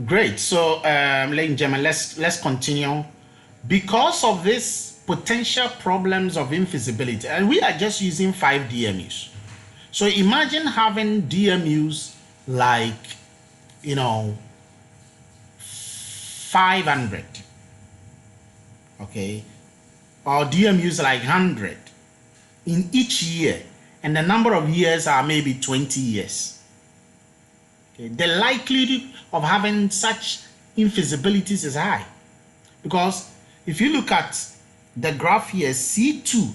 Great. So, ladies and gentlemen, let's continue. Because of this potential problems of infeasibility, and we are just using 5 DMUs. So imagine having DMUs like, 500, okay, or DMUs like 100 in each year, and the number of years are maybe 20 years. Okay, the likelihood of having such infeasibilities is high, because if you look at the graph here, C2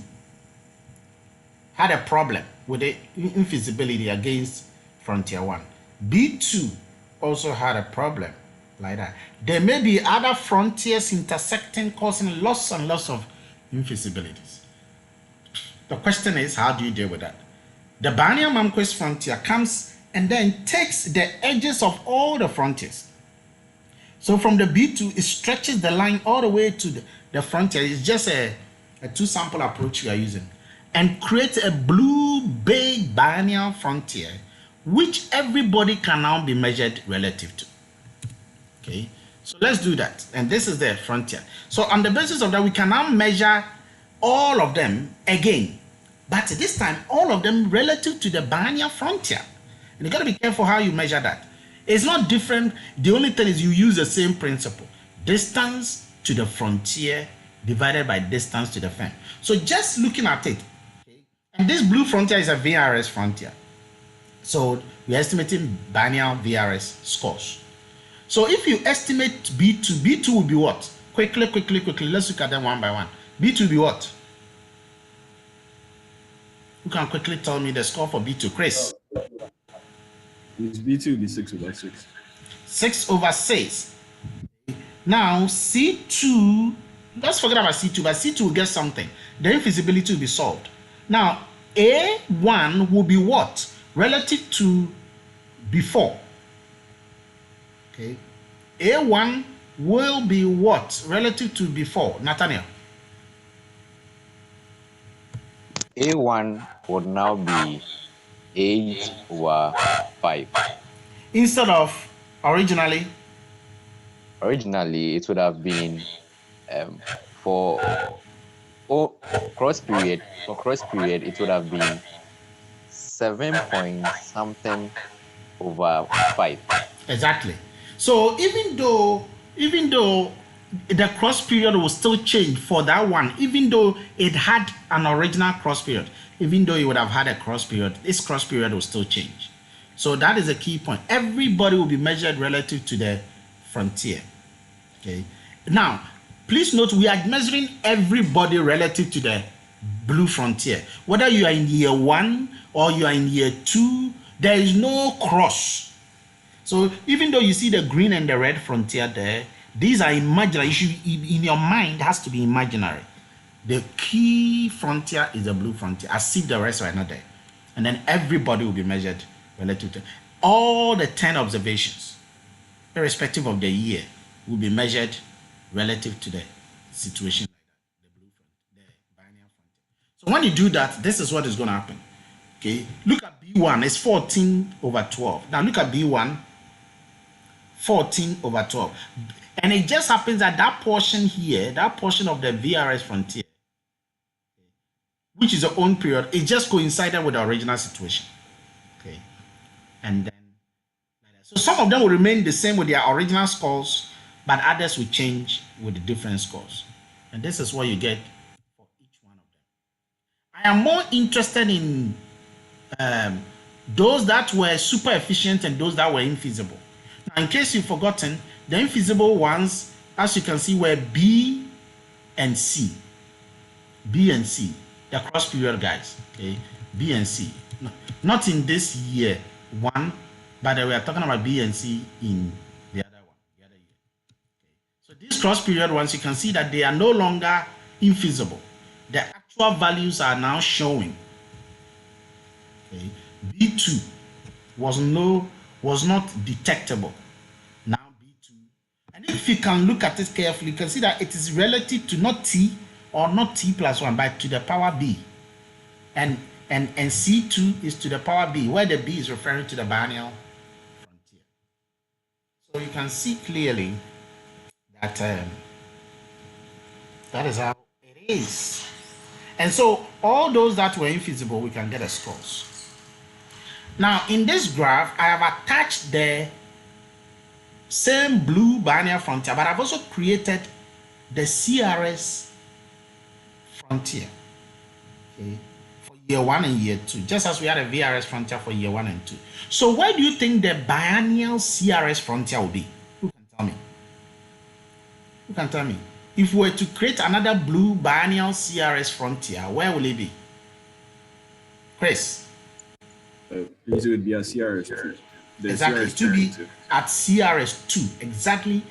had a problem with the infeasibility against frontier 1. B2 also had a problem like that. There may be other frontiers intersecting, causing lots and lots of infeasibilities. The question is, how do you deal with that? The Biennial Mamquist frontier comes and then takes the edges of all the frontiers. So from the B2, it stretches the line all the way to the frontier. It's just a two-sample approach we are using, and creates a blue big biennial frontier, which everybody can now be measured relative to. Okay, so let's do that. And this is the frontier. So on the basis of that, we can now measure all of them again, but this time all of them relative to the biennial frontier. And you got to be careful how you measure that. It's not different. The only thing is you use the same principle: distance to the frontier divided by distance to the fence. So just looking at it, okay, and this blue frontier is a VRS frontier. So we're estimating biennial VRS scores. So if you estimate B2, B2 will be what? Quickly, let's look at them one by one. B2 will be what? Who can quickly tell me the score for B2? Chris? B2 will be 6/6. 6/6. Now C2, let's forget about C2, but C2 will get something. The infeasibility will be solved. Now A1 will be what? Relative to before. Okay. A1 will be what? Relative to before. Nathaniel? A1 would now be 8/5. Instead of originally? Originally, it would have been for cross period. For cross period, it would have been 7.something/5. Exactly. So even though the cross period will still change for that one, even though it had an original cross period, even though it would have had a cross period, this cross period will still change. So that is a key point. Everybody will be measured relative to the frontier. Okay. Now, please note we are measuring everybody relative to the blue frontier. Whether you are in year 1 or you are in year 2, there is no cross. So even though you see the green and the red frontier there, these are imaginary. You should, in your mind, has to be imaginary. The key frontier is the blue frontier, as if the rest are not there. And then everybody will be measured relative to all the 10 observations, irrespective of the year, will be measured relative to the situation like that, the blue frontier, the biennial frontier. So when you do that, this is what is going to happen. Okay, look at B1, it's 14/12. Now look at B1, 14/12. And it just happens that that portion here, that portion of the VRS frontier, which is the own period, it just coincided with the original situation. Okay, and then so some of them will remain the same with their original scores, but others will change with the different scores. And this is what you get for each one of them. I am more interested in those that were super efficient and those that were infeasible. Now, in case you've forgotten, the infeasible ones, as you can see, were B and C. B and C, the cross period guys. Okay, B and C. No, not in this year 1, but we are talking about B and C in the other one, the other year. Okay. So these cross period ones, you can see that they are no longer infeasible. The actual values are now showing. Okay. B2 was not detectable. Now B2, and if you can look at it carefully, you can see that it is relative to not T or not T+1, but to the power B. And C2 is to the power B, where the B is referring to the biennial frontier. So you can see clearly that that is how it is. And so all those that were infeasible, we can get the scores. Now in this graph, I have attached the same blue biennial frontier, but I've also created the CRS frontier, okay, for year 1 and year 2, just as we had a VRS frontier for year 1 and 2. So where do you think the biennial CRS frontier will be? Who can tell me? Who can tell me? If we were to create another blue biennial CRS frontier, where will it be? Chris? It would be a CRS2. Exactly, CRS to be at CRS2, exactly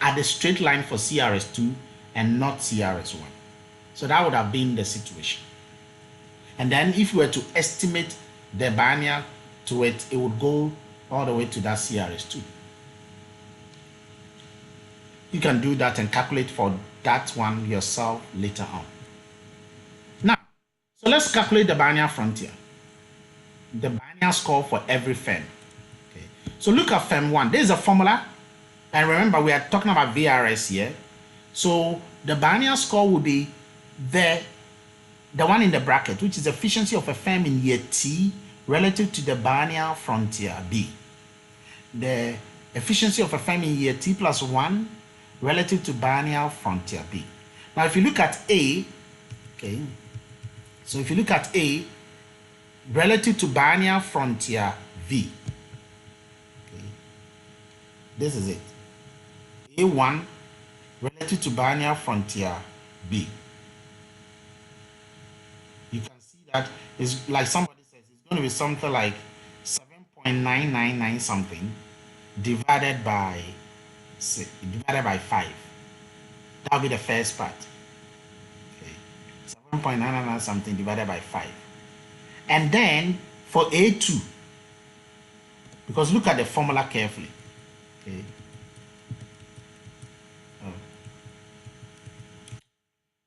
at the straight line for CRS2 and not CRS1. So that would have been the situation. And then if we were to estimate the biennial to it, it would go all the way to that CRS2. You can do that and calculate for that one yourself later on. Now, so let's calculate the biennial frontier, the biennial score for every firm. Okay. So look at firm 1. This is a formula. And remember, we are talking about VRS here. So the biennial score will be the one in the bracket, which is efficiency of a firm in year T relative to the biennial frontier B. The efficiency of a firm in year T plus 1 relative to biennial frontier B. Now, if you look at A, okay, so if you look at A relative to biennial frontier V, okay, this is it. A1 relative to biennial frontier B. You can see that it's like somebody says it's going to be something like 7.999 something divided by 5. That'll be the first part. Okay, 7.999 something divided by 5. And then for A2, because look at the formula carefully. Okay.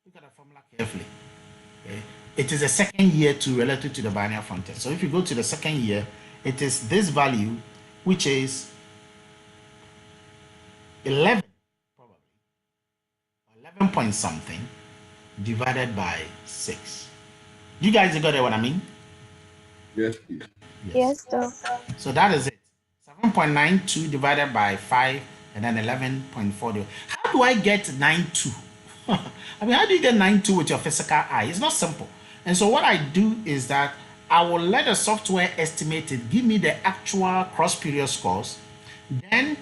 Look at the formula carefully. Okay. It is a second year to relative to the biennial frontier. So if you go to the second year, it is this value, which is 11, probably 11 point something divided by 6. You guys got what I mean? Yes, please. Yes, sir. So that is it. 7.92 divided by 5 and then 11.40. How do I get 92? I mean, how do you get 92 with your physical eye? It's not simple. And so what I do is that I will let the software estimate it, give me the actual cross-period scores. Then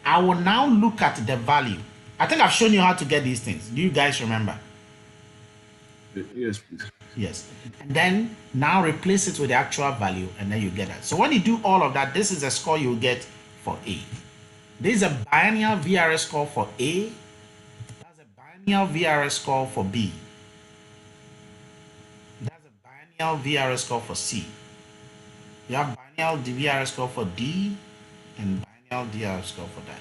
I will now look at the value. I think I've shown you how to get these things. Do you guys remember? Yes, please. Yes. And then now replace it with the actual value and then you get that. So when you do all of that, this is the score you get for A. This is a biennial VRS score for A. That's a biennial VRS score for B. That's a biennial VRS score for C. You have biennial VRS score for D and biennial VRS score for that.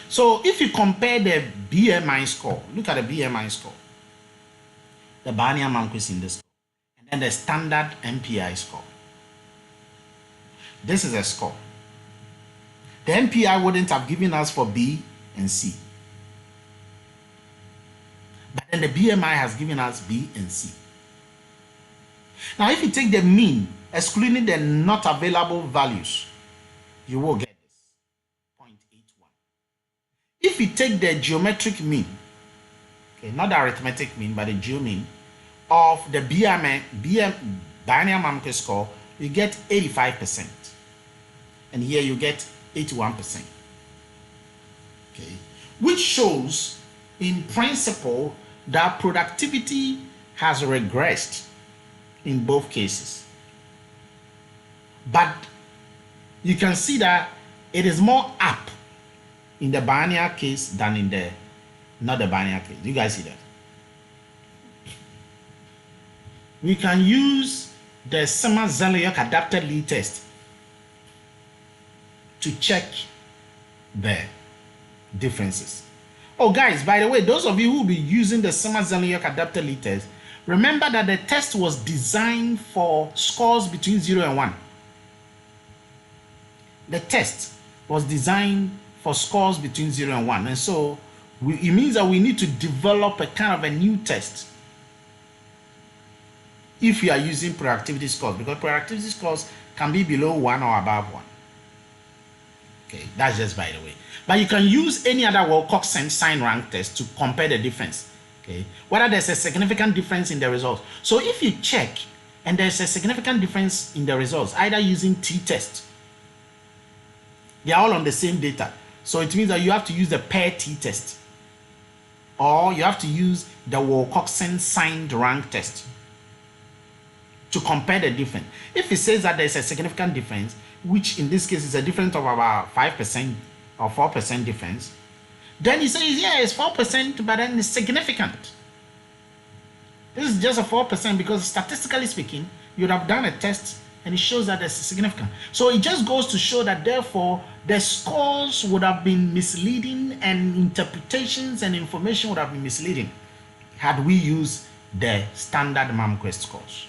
So if you compare the BMI score, look at the BMI score, the Biennial Mamquist Indices, and then the standard MPI score. This is a score. The MPI wouldn't have given us for B and C. But then the BMI has given us B and C. Now, if you take the mean, excluding the not available values, you will get this, 0.81. If you take the geometric mean, okay, not the arithmetic mean, but the geo mean of the Biennial Mamquist score, you get 85%. And here you get 81%. Okay, which shows in principle that productivity has regressed in both cases. But you can see that it is more up in the biennial case than in the not the biennial case. You guys see that? We can use the SZAL adapted Lee test to check the differences. Oh guys, by the way, those of you who will be using the SZAL adapted Lee test, remember that the test was designed for scores between 0 and 1. The test was designed for scores between 0 and 1. And so it means that we need to develop a kind of a new test if you are using productivity scores, because productivity scores can be below 1 or above 1. Okay, that's just by the way. But you can use any other Wilcoxon sign rank test to compare the difference. Okay, whether there's a significant difference in the results. So if you check and there's a significant difference in the results, either using t-test, they are all on the same data. So it means that you have to use the pair t-test, or you have to use the Wilcoxon signed rank test to compare the difference. If it says that there's a significant difference, which in this case is a difference of about 5% or 4% difference, then he says, yeah, it's 4%, but then it's significant. This is just a 4% because statistically speaking, you'd have done a test and it shows that there's significant. So it just goes to show that therefore the scores would have been misleading and interpretations and information would have been misleading had we used the standard Mamquist scores.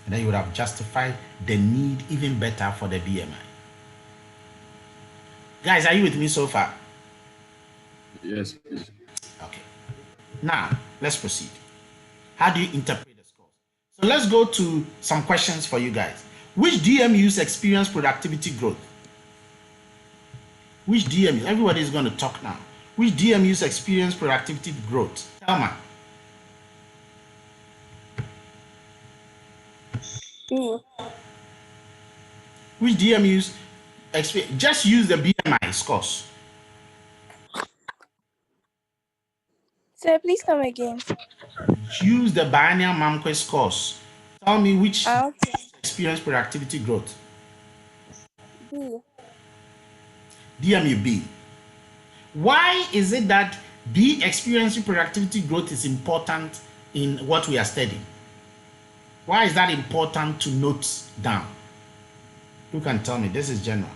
And then you would have justified the need even better for the BMI. Guys, are you with me so far? Yes, please. Okay. Now, let's proceed. How do you interpret the scores? So let's go to some questions for you guys. Which DMUs experience productivity growth? Which DMUs? Everybody is going to talk now. Which DMUs experience productivity growth? Thelma. Which DMUs experience? Just use the BMI scores. Sir, please come again. Use the Biennial Mamquist scores. Tell me which Okay. experience productivity growth. B. DMU B. Why is it that B experiencing productivity growth is important in what we are studying? Why is that important to note down? Who can tell me? This is general.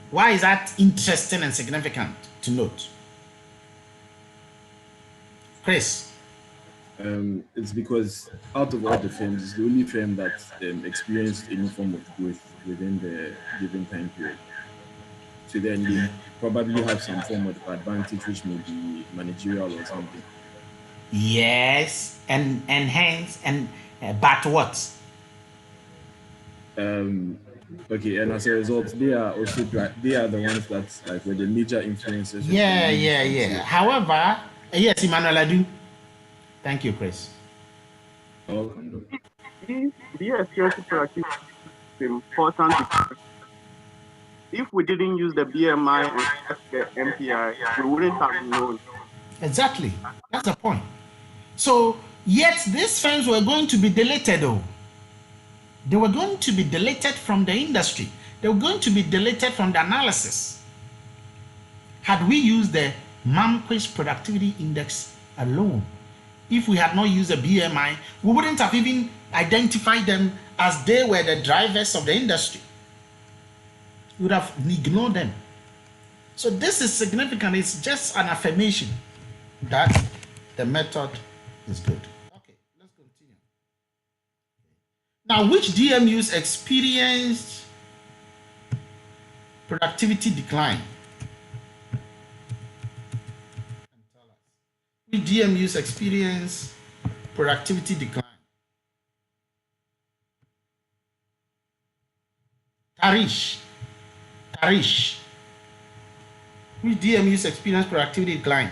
Why is that interesting and significant to note? Chris? It's because out of all the firms, it's the only firm that experienced any form of growth within the given time period. So then you probably have some form of advantage, which may be managerial or something. Yes, and hence, but what? Okay, and as a result, they are the ones that like were the major influences. Yeah. However, yes, Emmanuel, I do. Thank you, Chris. Welcome. The experience productivity is important because if we didn't use the BMI and the MPI, we wouldn't have known. Exactly. That's the point. So, yet these firms were going to be deleted, though. They were going to be deleted from the industry. They were going to be deleted from the analysis. Had we used the Mamquist Productivity Index alone, if we had not used the BMI, we wouldn't have even identified them as they were the drivers of the industry. We would have ignored them. So this is significant. It's just an affirmation that the method is good. Okay, let's continue. Now, which DMUs experienced productivity decline? Which DMUs experience productivity decline? Tarish. Which DMUs experience productivity decline?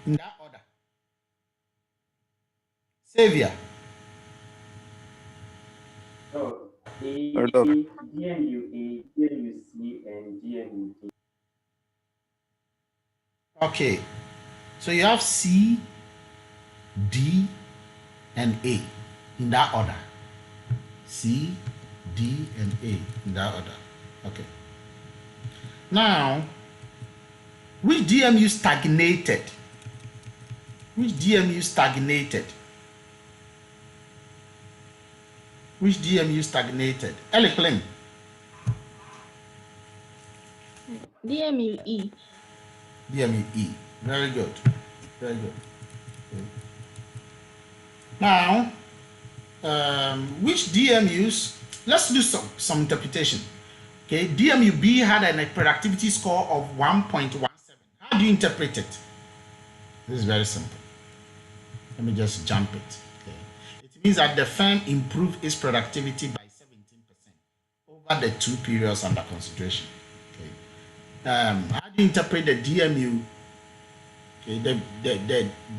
In that order. Xavier. So, DMUA, DMUC, and DMUD. Okay. So you have C, D, and A in that order. C, D, and A in that order. Okay. Now, which DMU stagnated? Which DMU stagnated? Which DMU stagnated? Eliklim. DMUE. DMUE. Very good. Very good. Okay. Now, which DMUs, let's do some interpretation. Okay, DMU-B had a productivity score of 1.17. How do you interpret it? This is very simple. Let me just jump it. Okay. It means that the firm improved its productivity by 17% over the 2 periods under consideration. Okay. How do you interpret the DMU? Okay, the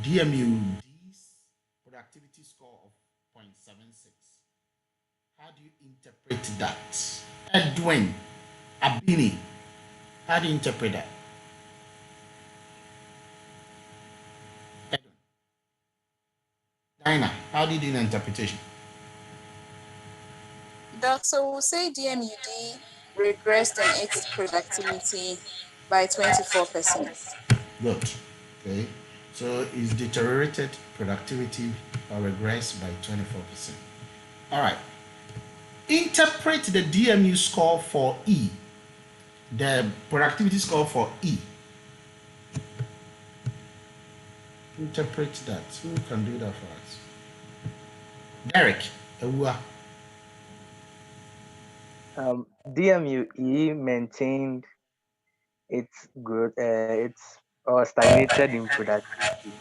DMU's productivity score of 0.76. How do you interpret that? Edwin, Abini, how do you interpret that? Edwin. Dinah, how do you do the interpretation? So we'll say DMUD regressed in its productivity by 24%. Good. Okay. So it's deteriorated productivity or regressed by 24%. All right. Interpret the DMU score for E. The productivity score for E. Interpret that. Who can do that for us? Derek, Ewa. DMUE maintained its growth, or stagnated in productivity.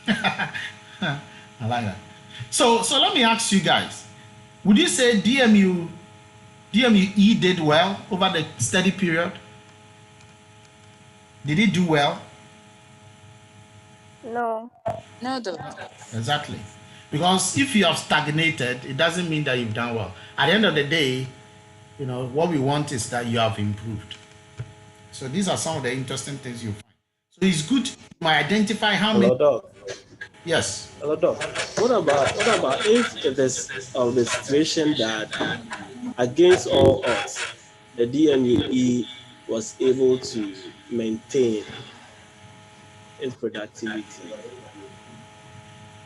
I like that. So let me ask you guys. Would you say DMUE did well over the study period? Did it do well? No. No, though. Exactly. Because if you have stagnated, it doesn't mean that you've done well. At the end of the day, you know, what we want is that you have improved. So these are some of the interesting things you find. So it's good to identify how many. Doc. Yes. Hello, Doc. What about if it is of the situation that against all odds, the DMUE was able to maintain its productivity?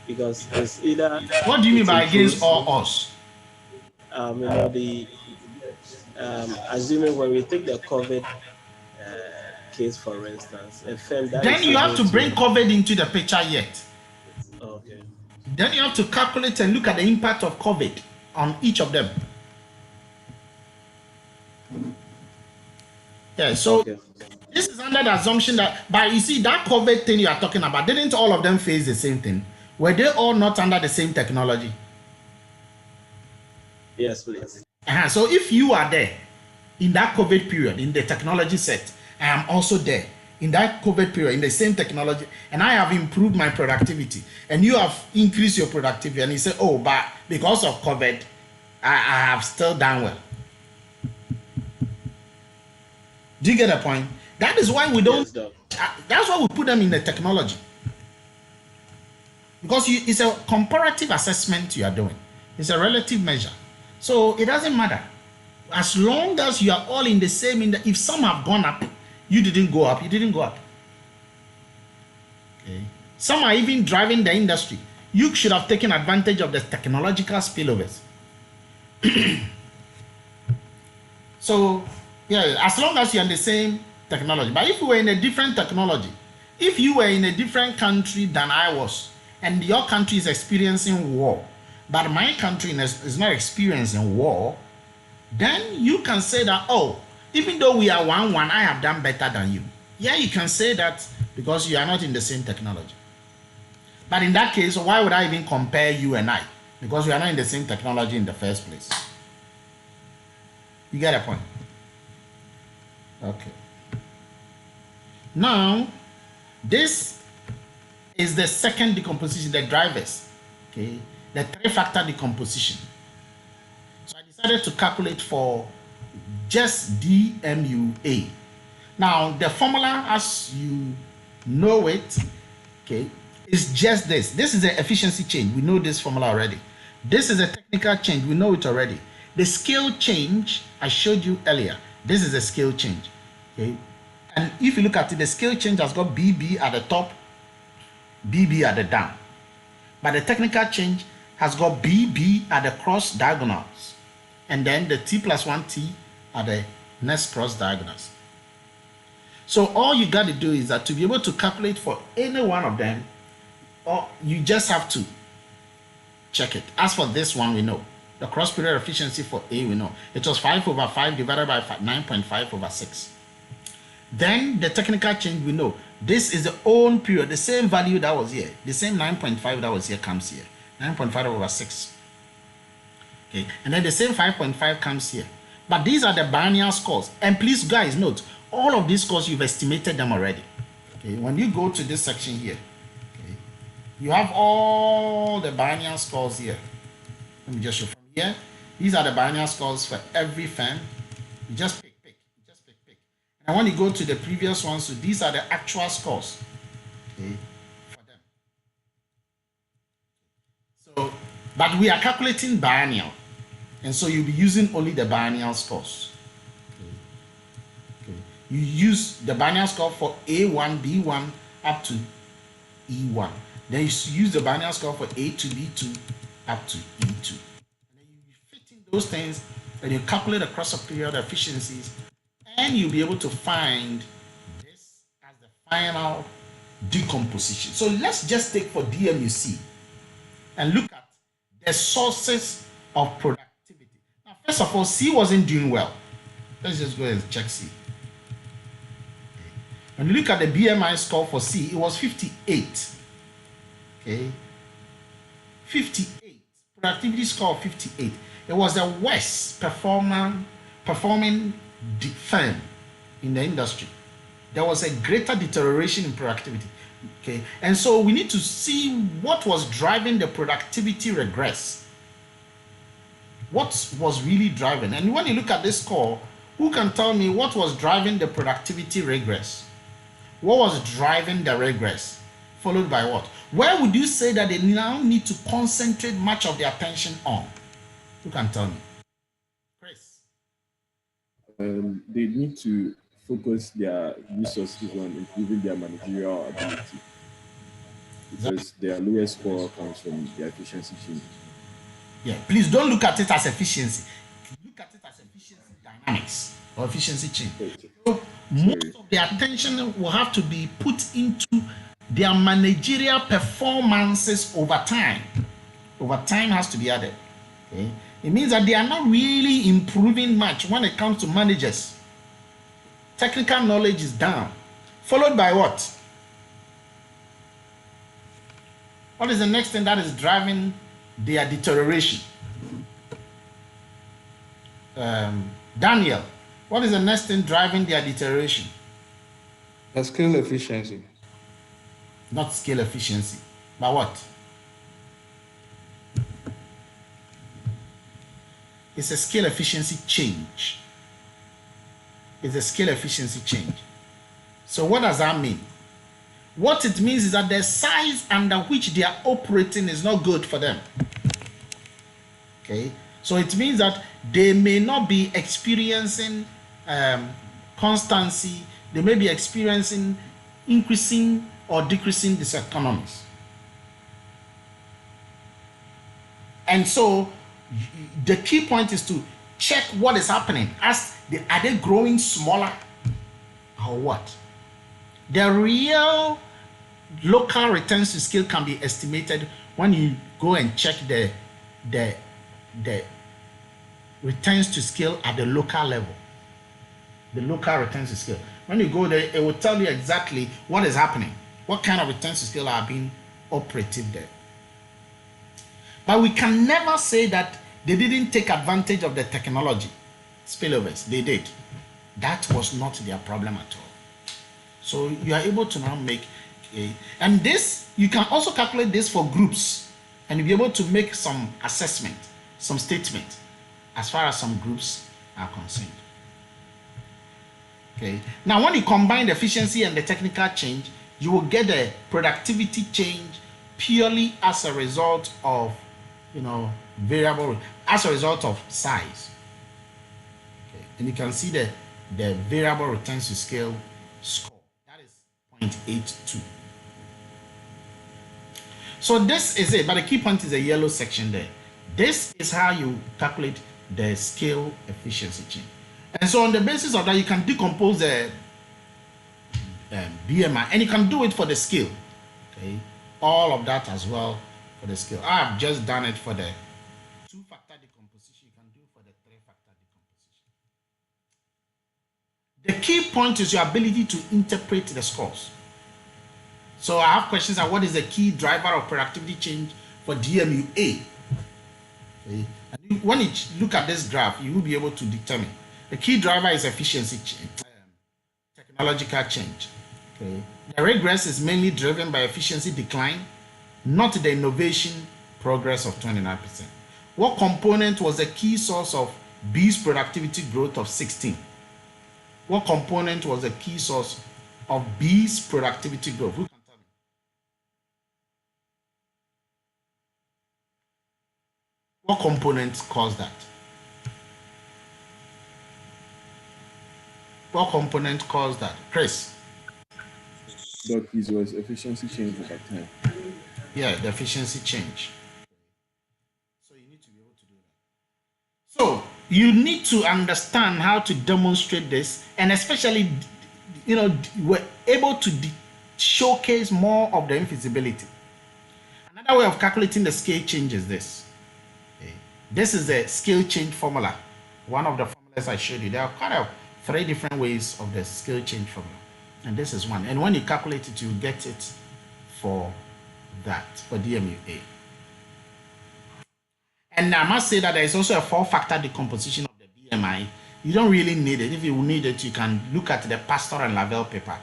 Because it's either. What do you mean by against all odds? Assuming when we take the COVID case, for instance, a firm that then you have to bring COVID into the picture yet. Okay. Then you have to calculate and look at the impact of COVID on each of them. Yeah, so okay. This is under the assumption that, but you see, that COVID thing you are talking about, didn't all of them face the same thing? Were they all not under the same technology? Yes, please. So if you are there in that COVID period, in the technology set, I am also there in that COVID period, in the same technology, and I have improved my productivity, and you have increased your productivity, and you say, oh, but because of COVID, I have still done well. Do you get the point? That is why we don't, that's why we put them in the technology. Because it's a comparative assessment you are doing. It's a relative measure. So it doesn't matter. As long as you are all in the same, if some have gone up, you didn't go up, you didn't go up. Okay. Some are even driving the industry. You should have taken advantage of the technological spillovers. So, yeah, as long as you're in the same technology. But if you were in a different technology, if you were in a different country than I was, and your country is experiencing war, but my country is not experiencing war, then you can say that, oh, even though we are 1-1, I have done better than you. Yeah, you can say that because you are not in the same technology. But in that case, why would I even compare you and I? Because we are not in the same technology in the first place. You get a point? Okay. Now, this is the second decomposition, the drivers. Okay, the 3-factor decomposition. So I decided to calculate for just DMUA. Now, the formula, as you know it, okay, is just this. This is the efficiency change. We know this formula already. This is a technical change. We know it already. The scale change, I showed you earlier. This is a scale change. Okay, and if you look at it, the scale change has got BB at the top, BB at the down. But the technical change has got BB at the cross diagonals, and then the T+1T at the next cross diagonals. So all you got to do is that to be able to calculate for any one of them, or you just have to check it. As for this one, we know. The cross-period efficiency for A, we know. It was 5/5 divided by 9.5/6. Then the technical change, we know. This is the own period, the same value that was here. The same 9.5 that was here comes here. 9.5/6. Okay, and then the same 5.5 comes here. But these are the biennial scores. And please, guys, note, all of these scores, you've estimated them already. Okay, when you go to this section here, okay, you have all the biennial scores here. Let me just show from here. These are the biennial scores for every firm. You just pick. And when you go to the previous ones, so these are the actual scores, okay, for them. So, but we are calculating biennial, and so you'll be using only the biennial scores. Okay. You use the biennial score for A1, B1 up to E1. Then you use the biennial score for A2, B2 up to E2. And then you fit in those things, and you calculate the cross-period efficiencies. And you'll be able to find this as the final decomposition. So let's just take for DMUC and look at the sources of productivity. Now, first of all, C wasn't doing well. Let's just go ahead and check C. When you look at the BMI score for C, it was 58. Okay, 58. Productivity score of 58. It was the worst performing firm in the industry. There was a greater deterioration in productivity. Okay, and so we need to see what was driving the productivity regress. What was really driving? And when you look at this score, who can tell me what was driving the productivity regress? What was driving the regress? Followed by what? Where would you say that they now need to concentrate much of their attention on? Who can tell me? Chris. They need to focus their resources on improving their managerial ability, because their lowest score comes from their efficiency change. Yeah, please don't look at it as efficiency. Look at it as efficiency dynamics or efficiency change. Okay. So most of their attention will have to be put into their managerial performances over time. Over time has to be added. Okay. It means that they are not really improving much when it comes to managers. Technical knowledge is down. Followed by what? What is the next thing that is driving their deterioration? Daniel, what is the next thing driving their deterioration? The skill efficiency. Not skill efficiency, but what? It's a skill efficiency change. It's a skill efficiency change. So what does that mean? What it means is that the size under which they are operating is not good for them. Okay, so it means that they may not be experiencing constancy. They may be experiencing increasing or decreasing diseconomies. And so the key point is to check what is happening. Are they growing smaller or what? The real local returns to scale can be estimated when you go and check the returns to scale at the local level. The local returns to scale. When you go there, it will tell you exactly what is happening, what kind of returns to scale are being operated there. But we can never say that they didn't take advantage of the technology spillovers. They did. That was not their problem at all. So you are able to now make and this, you can also calculate this for groups, and you'll be able to make some assessment, some statement as far as some groups are concerned. Okay. Now, when you combine the efficiency and the technical change, you will get the productivity change purely as a result of, variable, as a result of size. Okay. And you can see the variable returns to scale score. That is 0.82. So this is it, but the key point is the yellow section there. This is how you calculate the scale efficiency change. And so on the basis of that, you can decompose the BMI, and you can do it for the scale. Okay, all of that as well for the scale. I've just done it for the 2-factor decomposition. You can do for the 3-factor decomposition. The key point is your ability to interpret the scores. So I have questions like, what is the key driver of productivity change for DMUA? Okay. And when you look at this graph, you will be able to determine. The key driver is efficiency change, technological change. Okay. The regress is mainly driven by efficiency decline, not the innovation progress of 29%. What component was the key source of B's productivity growth of 16? What component was the key source of B's productivity growth? Who can tell me? What component caused that? What component caused that? Chris? But this was efficiency change over time. Yeah, the efficiency change. So you need to be able to do that. So you need to understand how to demonstrate this, and especially, we're able to showcase more of the infeasibility. Another way of calculating the scale change is this. Okay. This is the scale change formula. One of the formulas I showed you. There are kind of 3 different ways of the scale change formula. And this is one. And when you calculate it, you get it for that, for DMUA. And I must say that there is also a 4-factor decomposition of the BMI. You don't really need it. If you need it, you can look at the Pastor and Lavelle paper,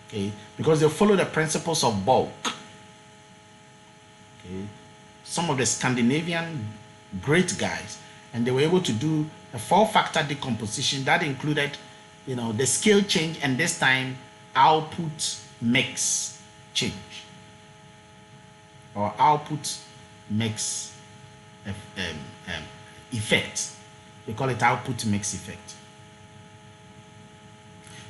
okay? Because they follow the principles of bulk. Okay? Some of the Scandinavian great guys, and they were able to do a 4-factor decomposition that included, the scale change, and this time output mix change, or output mix effect. They call it output mix effect.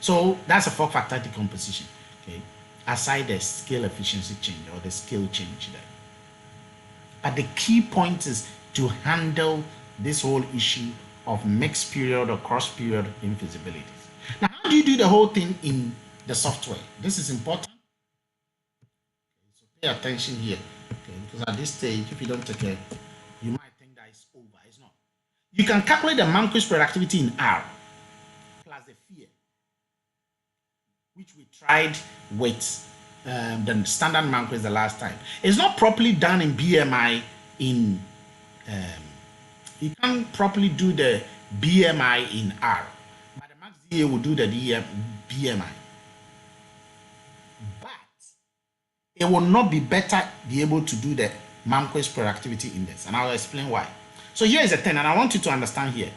So that's a 4-factor decomposition, okay, aside the scale efficiency change or the scale change there. But the key point is to handle this whole issue of mixed period or cross period infeasibilities. Now, how do you do the whole thing in the software? This is important. Okay, so pay attention here, okay, because at this stage, if you don't take care, you might think that it's over. It's not. You can calculate the Mamquist productivity in R plus the fear, which we tried with the standard Mamquist the last time. It's not properly done in BMI. You can't properly do the BMI in R, but the max DA will do the BMI. But it will not be able to do the Mamquist productivity index, and I'll explain why. So here is a thing, and I want you to understand here.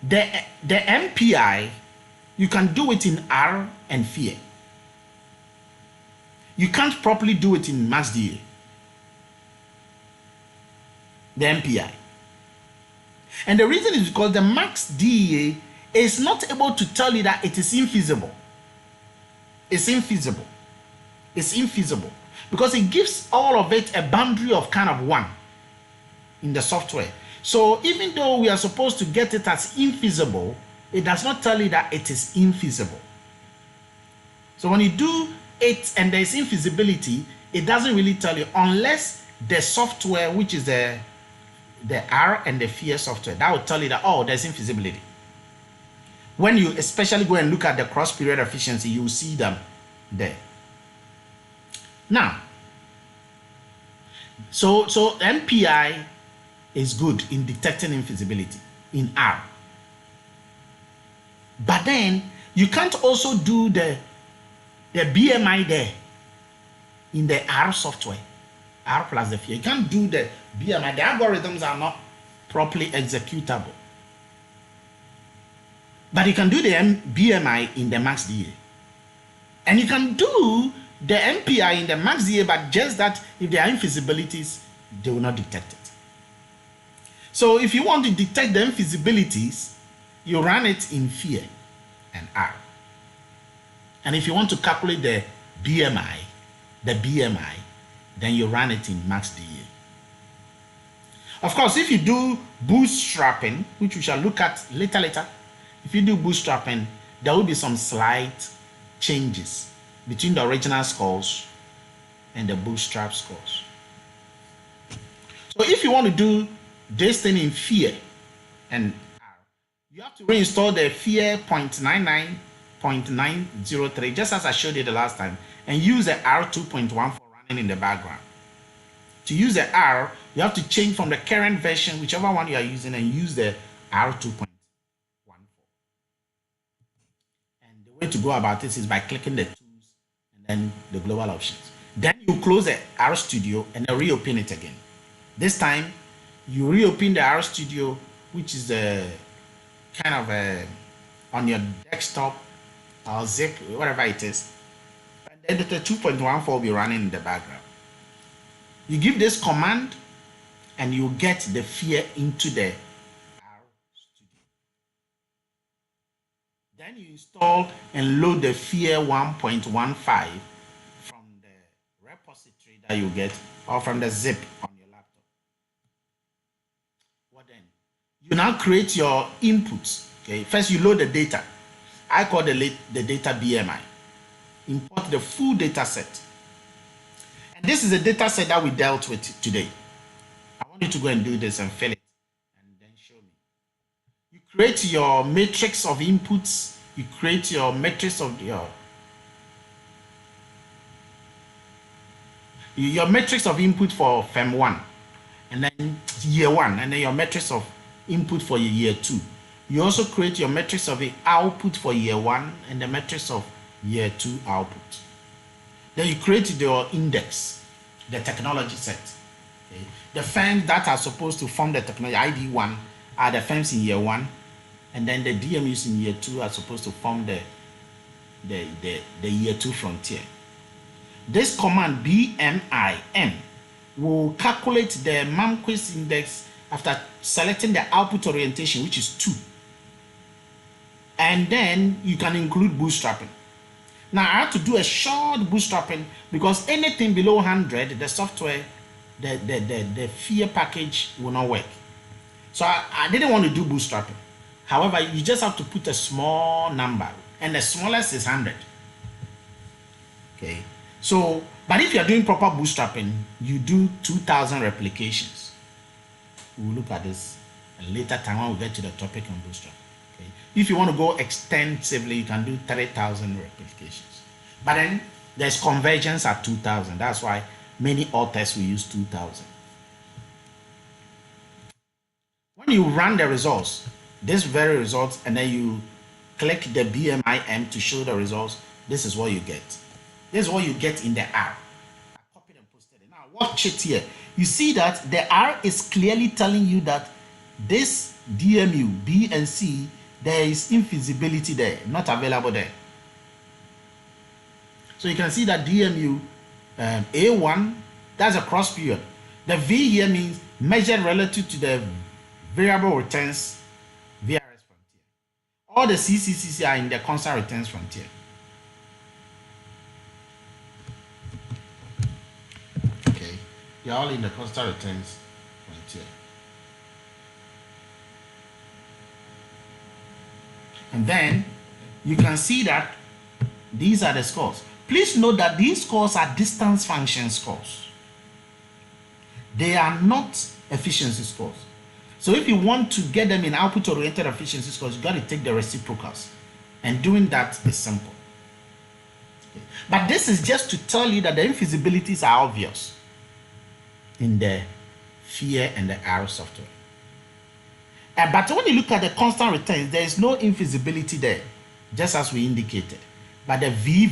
The MPI, you can do it in R and fear. You can't properly do it in max DA, the MPI. And the reason is because the max DA is not able to tell you that it is infeasible. It's infeasible. It's infeasible because it gives all of it a boundary of kind of 1 in the software. So even though we are supposed to get it as infeasible, it does not tell you that it is infeasible. So when you do it and there is infeasibility, it doesn't really tell you unless the software, which is the R and the fear software, that will tell you that, oh, there's infeasibility. When you especially go and look at the cross period efficiency, you will see them there. Now, so MPI is good in detecting infeasibility in R. But then you can't also do the BMI there in the R software, R plus the fear. You can't do the BMI. The algorithms are not properly executable. But you can do the BMI in the max DA. And you can do the MPI in the max DA, but just that if there are infeasibilities, they will not detect it. So if you want to detect the infeasibilities, you run it in fear and R. And if you want to calculate the BMI, then you run it in max DA. Of course, if you do bootstrapping, which we shall look at later, if you do bootstrapping, there will be some slight changes between the original scores and the bootstrap scores. So if you want to do this thing in FEAR and R, you have to reinstall the FEAR 0.99.903, just as I showed you the last time, and use the R 2.14 running in the background. To use the R, you have to change from the current version, whichever one you are using, and use the R 2.14. And the way to go about this is by clicking the tools and then the global options. Then you close the R Studio and then reopen it again. This time, you reopen the R Studio, which is the kind of on your desktop or zip, whatever it is. And then the 2.14 will be running in the background. You give this command and you get the FEAR into the R Studio. Then you install and load the FEAR 1.15 from the repository that you get or from the zip on your laptop. What then? You now create your inputs. Okay, first you load the data. I call the data BMI. Import the full data set. And this is the data set that we dealt with today. I want you to go and do this and fill it and then show me. You create your matrix of inputs. You create your matrix of your matrix of input for FEM 1 and then year 1, and then your matrix of input for year 2. You also create your matrix of the output for year 1 and the matrix of year 2 output. Then you create your index, the technology set. Okay. The firms that are supposed to form the technology ID 1 are the firms in year 1, and then the DMUs in year 2 are supposed to form the year 2 frontier. This command bmimm will calculate the Mamquist index after selecting the output orientation, which is 2. And then you can include bootstrapping. Now I have to do a short bootstrapping because anything below 100, the software, the FEAR package will not work. So I didn't want to do bootstrapping. However, you just have to put a small number, and the smallest is 100. Okay. So, but if you are doing proper bootstrapping, you do 2,000 replications. We'll look at this a later time when we get to the topic on bootstrap. Okay. If you want to go extensively, you can do 3,000 replications. But then there's convergence at 2,000. That's why many authors will use 2,000. When you run the results, this very results, and then you click the bmimm to show the results, this is what you get. This is what you get in the R. I copied and posted it. Now watch it here. You see that the R is clearly telling you that this DMU, B and C, there is infeasibility there, not available there. So you can see that DMU A1, that's a cross period. The V here means measured relative to the variable returns VRS frontier. All the CCCC are in the constant returns frontier. Okay, they're all in the constant returns frontier. And then you can see that these are the scores. Please note that these scores are distance function scores. They are not efficiency scores. So if you want to get them in output-oriented efficiency scores, you got to take the reciprocals. And doing that is simple. Okay. But this is just to tell you that the infeasibilities are obvious in the FEAR and the R software. But when you look at the constant returns, there is no infeasibility there, just as we indicated. But the V,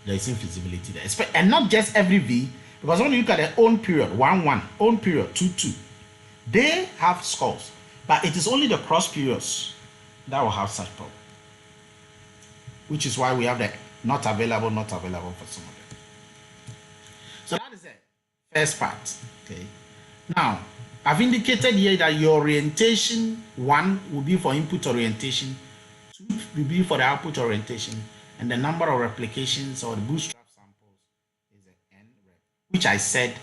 there is infeasibility there. And not just every V, because when you look at the own period, 1, own period, 2, they have scores. But it is only the cross periods that will have such problem. Which is why we have the not available for some of them. So that is the first part. Okay. Now, I've indicated here that your orientation 1 will be for input orientation, 2 will be for the output orientation, and the number of replications or the bootstrap samples is the NREP, which I said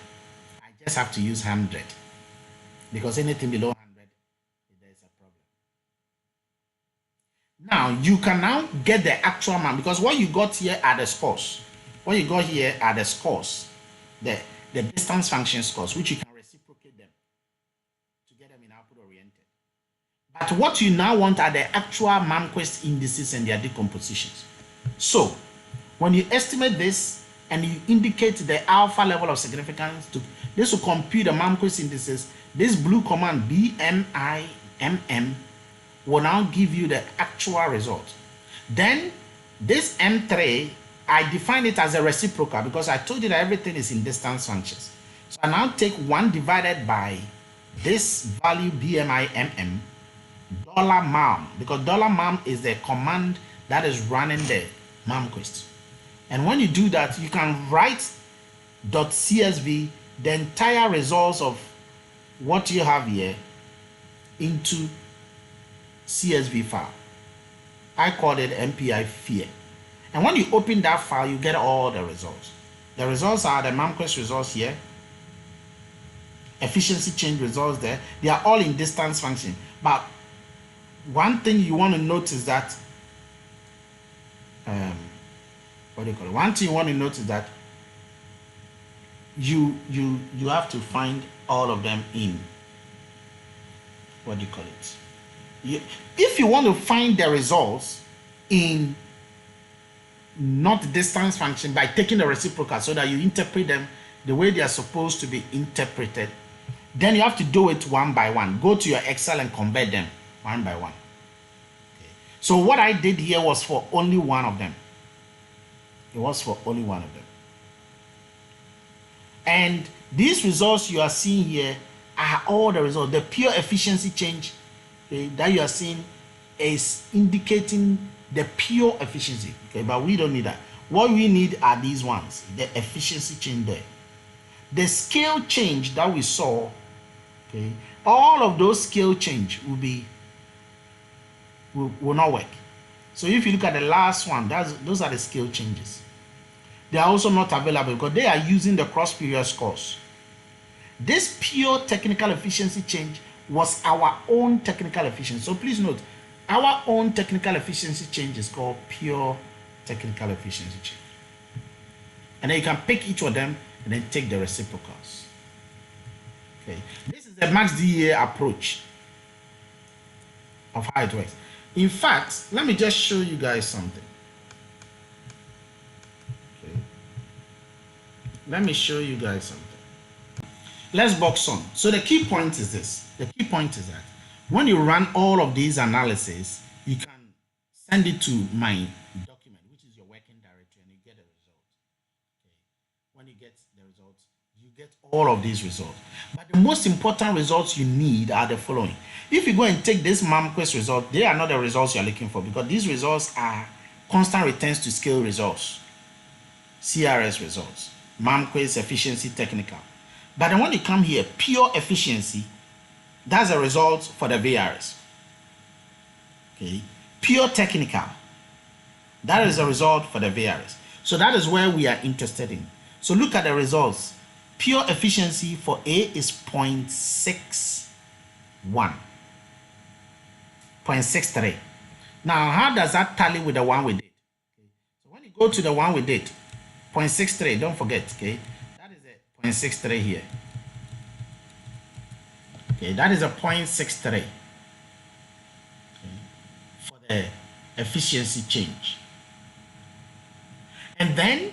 I just have to use 100 because anything below 100, there is a problem. Now, you can now get the actual amount because what you got here are the scores. What you got here are the scores, the distance function scores, which you can But what you now want are the actual Mamquist indices and their decompositions. So when you estimate this and you indicate the alpha level of significance, to this will compute the Mamquist indices. This blue command bmimm will now give you the actual result. Then this M3, I define it as a reciprocal because I told you that everything is in distance functions. So I now take 1 divided by this value bmimm $mam, because $mam is the command that is running the Mamquist. And when you do that, you can write .csv, the entire results of what you have here, into CSV file. I call it MPI FEAR. And when you open that file, you get all the results. The results are the Mamquist results here, efficiency change results there. They are all in distance function. But one thing you want to notice that what do you call it? One thing you want to notice that you have to find all of them in what do you call it? If you want to find the results in not distance function by taking the reciprocal so that you interpret them the way they are supposed to be interpreted, then you have to do it one by one. Go to your Excel and convert them one by one. Okay. So what I did here was for only one of them. It was for only one of them. And these results you are seeing here are all the results. The pure efficiency change that you are seeing is indicating the pure efficiency. Okay, but we don't need that. What we need are these ones, the efficiency change there. The scale change that we saw, okay, all of those scale change will not work. So if you look at the last one, those are the scale changes. They are also not available because they are using the cross period scores. This pure technical efficiency change was our own technical efficiency. So please note, our own technical efficiency change is called pure technical efficiency change. And then you can pick each of them and then take the reciprocals. Okay, this is the max DEA approach of how it works. In fact, let me just show you guys something. Okay, let me show you guys something. Let's box on. So the key point is this. The key point is that when you run all of these analyses, you can send it to my document, which is your working directory, and you get the result. Okay. When you get the results, you get all of these results. But the most important results you need are the following. If you go and take this Mamquist result, they are not the results you're looking for because these results are constant returns to scale results, CRS results, Mamquist efficiency technical. But then when you come here, pure efficiency, that's a result for the VRS. Okay, pure technical, that is a result for the VRS. So that is where we are interested in. So look at the results. Pure efficiency for A is 0.61, 0.63. Now, how does that tally with the one we did? Okay. So when you go to the one we did, 0.63, don't forget, okay, that is a 0.63 here. Okay, that is a 0.63, okay, for the efficiency change. And then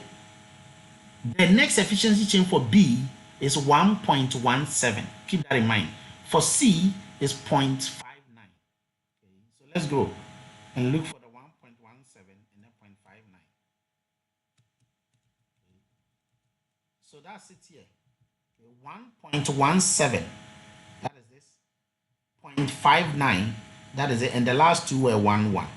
the next efficiency change for B is 1.17. Keep that in mind. For C is 0.59. Okay, so let's go and look for the 1.17 and then 0.59. Okay. So that's it here. Okay, 1.17. That is this. 0.59. That is it. And the last two were 1.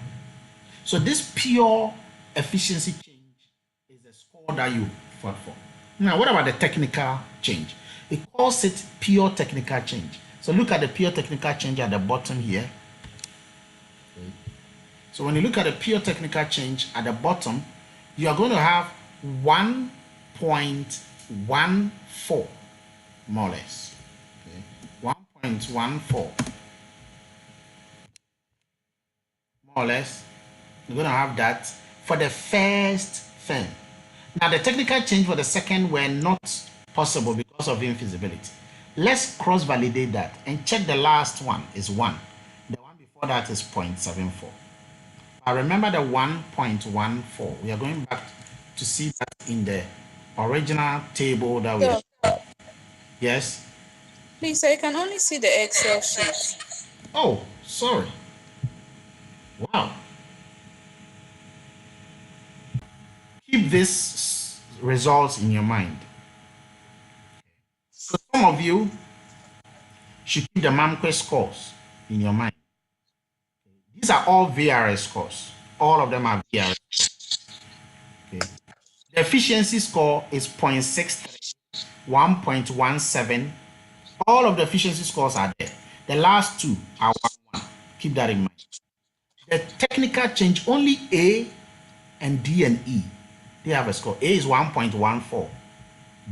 So this pure efficiency change is the score that you fought for. Now, what about the technical change? It calls it pure technical change. So look at the pure technical change at the bottom here. Okay. So when you look at the pure technical change at the bottom, you are going to have 1.14 more or less. Okay. 1.14 more or less. You're going to have that for the first firm. Now, the technical change for the second were not possible because of infeasibility. Let's cross-validate that and check the last one is 1. The one before that is 0.74. I remember the 1.14. We are going back to see that in the original table that we So, have. Yes? please, I can only see the Excel sheet. Oh, sorry. Wow. Keep these results in your mind. So some of you should keep the Mamquist scores in your mind. These are all VRS scores. All of them are VRS. Okay. The efficiency score is 0.63, 1.17. All of the efficiency scores are there. The last two are 1. Keep that in mind. The technical change, only A and D and E, they have a score. A is 1.14.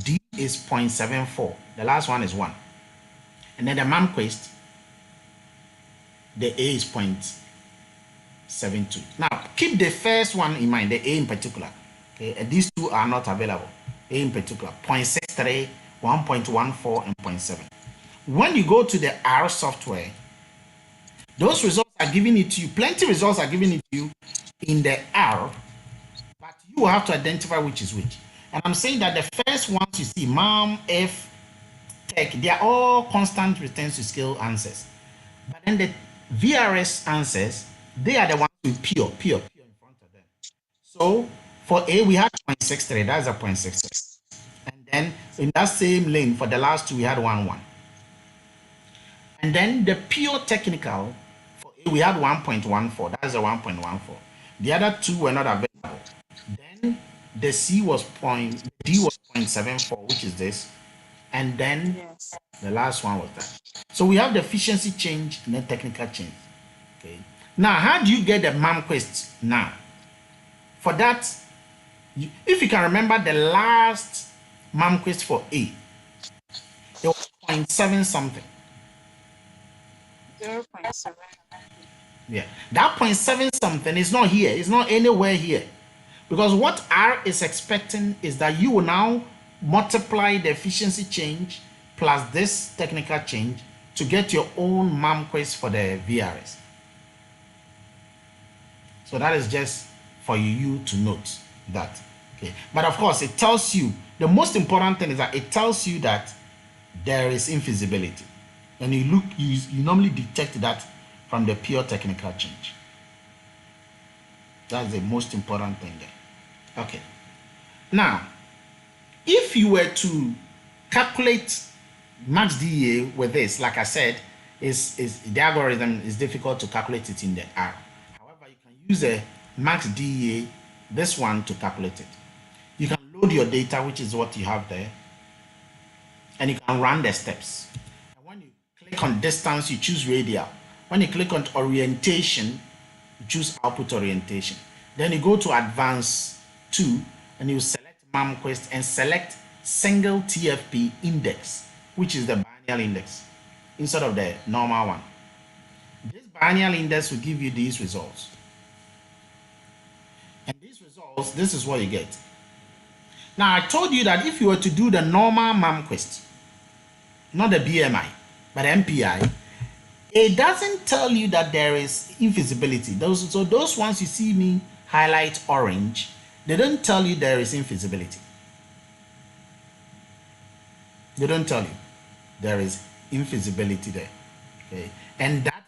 D is 0.74. The last one is 1. And then the Mamquist, the A is 0.72. Now, keep the first one in mind, the A in particular. Okay, and these two are not available. A in particular, 0.63, 1.14, and 0.7. When you go to the R software, those results are giving it to you. Plenty results are giving it to you in the R, but you have to identify which is which. And I'm saying that the first ones you see, MAM, F, Tech, they are all constant returns to scale answers. But then the VRS answers, they are the ones with pure in front of them. So for A, we had 0.63, that's a 0.63. And then in that same lane, for the last two, we had 1.1. And then the pure technical, for A, we had 1.14, that's a 1.14. The other two were not available. Then the C was D was 0.74, which is this. And then the last one was that. So we have the efficiency change and the technical change. Okay. Now, how do you get the Mamquist now? For that, if you can remember the last Mamquist for A, it was 0.7 something. 0.7. Yeah, that 0.7 something is not here. It's not anywhere here. Because what R is expecting is that you will now multiply the efficiency change plus this technical change to get your own Mamquist for the VRS. So that is just for you to note that. Okay. But of course, it tells you, the most important thing is that it tells you that there is infeasibility. And you normally detect that from the pure technical change. That's the most important thing there. Okay. Now, if you were to calculate max DEA with this, like I said, is the algorithm is difficult to calculate it in the R. However, you can use a max DEA, this one, to calculate it. You can load your data, which is what you have there, and you can run the steps. And when you click on distance, you choose radial. When you click on orientation, you choose output orientation. Then you go to advanced 2, and you select Mamquist and select single TFP index, which is the biennial index, instead of the normal one. This biennial index will give you these results. And these results, this is what you get. Now, I told you that if you were to do the normal Mamquist, not the BMI, but MPI, it doesn't tell you that there is infeasibility. So those ones you see me highlight orange, they don't tell you there is infeasibility. They don't tell you there is infeasibility there. Okay, and that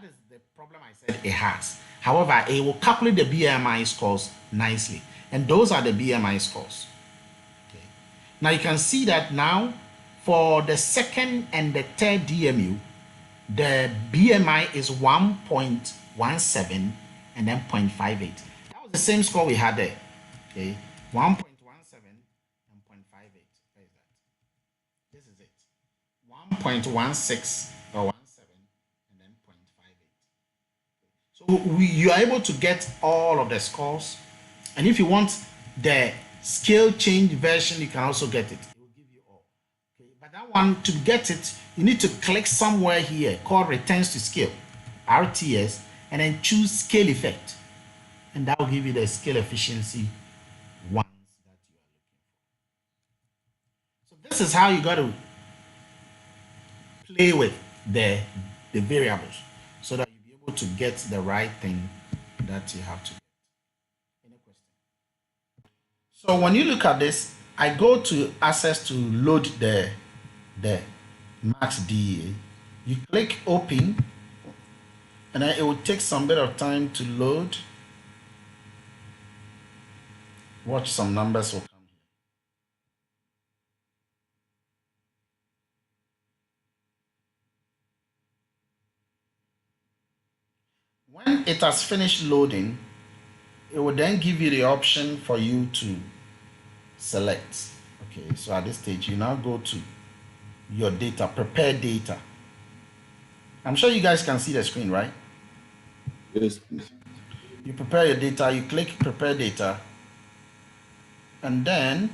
is the problem I said it has. However, it will calculate the BMI scores nicely, and those are the BMI scores. Okay, now you can see that now for the second and the third DMU, the BMI is 1.17 and then 0.58. That was the same score we had there. Okay, 1.17 and 0.58. Where is that? This is it. 1.16 or 17 and then 0.58. So you are able to get all of the scores. And if you want the scale change version, you can also get it. It will give you all. Okay, but that one, to get it, you need to click somewhere here called returns to scale, RTS, and then choose scale effect. And that will give you the scale efficiency ones that you are looking for. So this is how you got to play with the variables so that you able to get the right thing that you have to get. Any question? So when you look at this, I go to access to load the max DA. You click open, and then it will take some bit of time to load. Watch, some numbers will come here. When it has finished loading, it will then give you the option for you to select. Okay, so at this stage, you now go to your data, prepare data. I'm sure you guys can see the screen, right? Yes, please. You prepare your data, you click prepare data, and then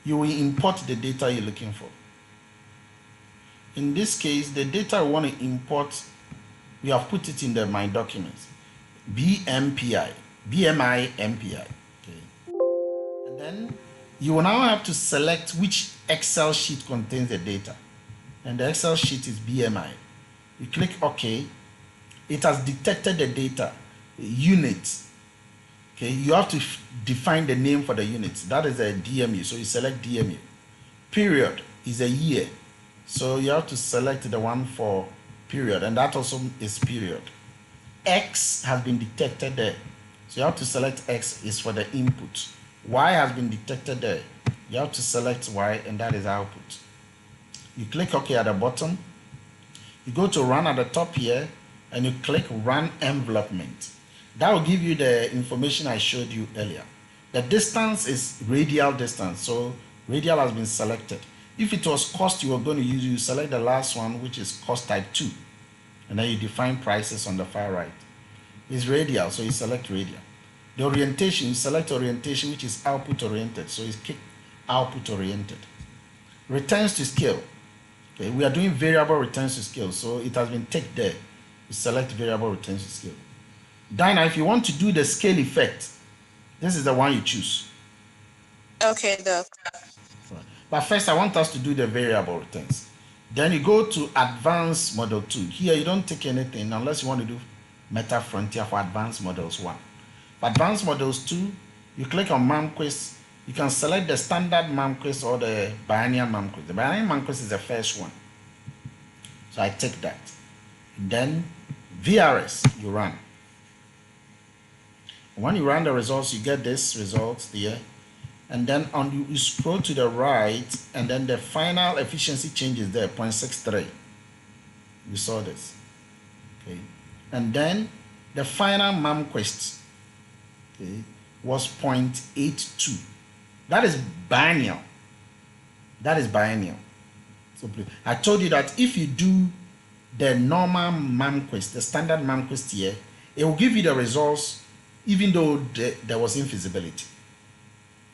you will import the data you're looking for. In this case, the data I want to import, we have put it in the My Documents, BMI MPI. Okay. And then you will now have to select which Excel sheet contains the data. And the Excel sheet is BMI. You click OK. It has detected the data, units. Okay, you have to define the name for the units. That is a DMU, so you select DMU. Period is a year, so you have to select the one for period, and that also is period. X has been detected there, so you have to select X is for the input. Y has been detected there, you have to select Y, and that is output. You click OK at the bottom. You go to run at the top here, and you click run envelopment. That will give you the information I showed you earlier. The distance is radial distance, so radial has been selected. If it was cost you were going to use, you select the last one, which is cost type 2, and then you define prices on the far right. It's radial, so you select radial. The orientation, you select orientation, which is output oriented, so you click output oriented. Returns to scale. Okay, we are doing variable returns to scale, so it has been ticked there. You select variable returns to scale. Dinah, if you want to do the scale effect, this is the one you choose. Okay, Doc. Right. But first, I want us to do the variable returns. Then you go to Advanced Model 2. Here, you don't take anything unless you want to do Meta Frontier for Advanced Models 1. For Advanced Models 2, you click on Mamquist. You can select the standard Mamquist or the Biennial Mamquist. The Biennial Mamquist is the first one. So I take that. Then VRS, you run. When you run the results, you get this results here. And then you scroll to the right, and then the final efficiency change is there, 0.63. You saw this. Okay. And then the final Mamquist, okay, was 0.82. That is biennial. That is biennial. So I told you that if you do the normal Mamquist, the standard Mamquist here, it will give you the results even though there was infeasibility.